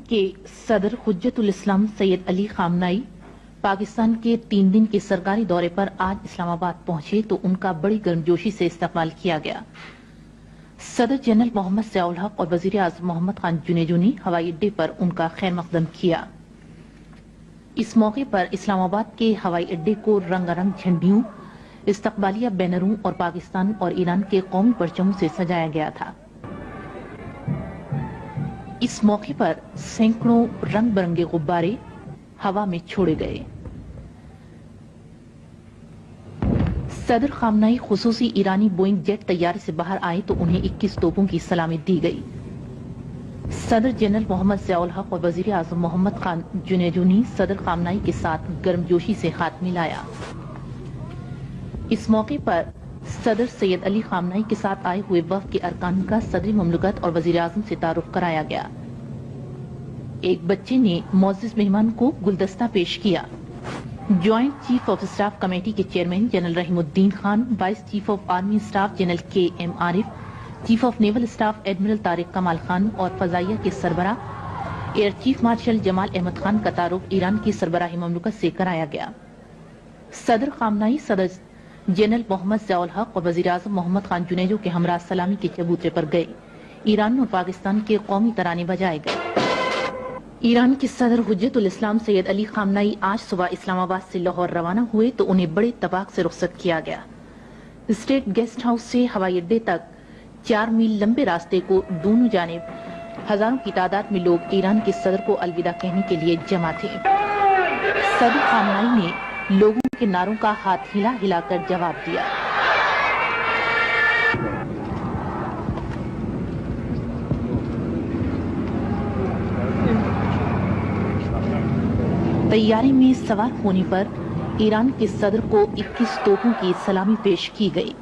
के सदर हुज्जतुल इस्लाम सैयद अली खामनाई पाकिस्तान के 3 दिन के सरकारी दौरे पर आज इस्लामाबाद पहुंचे तो उनका बड़ी गर्मजोशी से इस्तकबाल किया गया। सदर जनरल मोहम्मद ज़ियाउल हक और वज़ीर आज़म मोहम्मद खान जुनेजो ने हवाई अड्डे पर उनका खैर मकदम किया। इस मौके पर इस्लामाबाद के हवाई अड्डे को रंगारंग झंडियों, इस्तकबालिया बैनरों और पाकिस्तान और ईरान के कौमी परचमों से सजाया गया था। इस मौके पर सैकड़ों रंग बिरंगे गुब्बारे हवा में छोड़े गए। सदर खामनाई खुसूसी ईरानी बोइंग जेट तैयारे से बाहर आए तो उन्हें 21 तोपों की सलामी दी गई। सदर जनरल मोहम्मद ज़ियाउल हक और वज़ीर आज़म मोहम्मद खान जुनेजो ने सदर खामनाई के साथ गर्मजोशी से हाथ मिलाया। इस मौके पर सदर सैयद अली खामनाई के साथ आए हुए वफ़द के अरकान का सदर मुमलकत और वज़ीर आज़म से तारुफ कराया गया। एक बच्चे ने मोअज़्ज़िज़ मेहमान को गुलदस्ता पेश किया। Joint chief of staff committee के chairman general Rahimuddin Khan, vice chief of army staff general KM Arif, chief of naval staff admiral Tariq Kamal Khan और फजाइया के सरबरा air chief marshal Jamal Ahmed Khan का तारुफ ईरान की सरबराही ममलकत से कराया गया। सदर खामनाई सदर जनरल मोहम्मद ज़ियाउल हक और वज़ीर आज़म मोहम्मद खान जुनेजो के हमरा सलामी के चबूतरे पर गए। ईरान और पाकिस्तान के कौमी तराने बजाए गए। ईरान के सदर हुज्जतुल इस्लाम सैयद अली खामनाई आज सुबह इस्लामाबाद से लाहौर रवाना हुए तो उन्हें बड़े इत्तफाक से रुखसत किया गया। स्टेट गेस्ट हाउस से हवाई अड्डे तक 4 मील लंबे रास्ते को दोनों जानिब हजारों की तादाद में लोग ईरान के सदर को अलविदा कहने के लिए जमा थे। सदर खामनाई ने लोगों के नारों का हाथ हिला हिलाकर जवाब दिया। तैयारी में सवार होने पर ईरान के सदर को 21 तोपों की सलामी पेश की गई।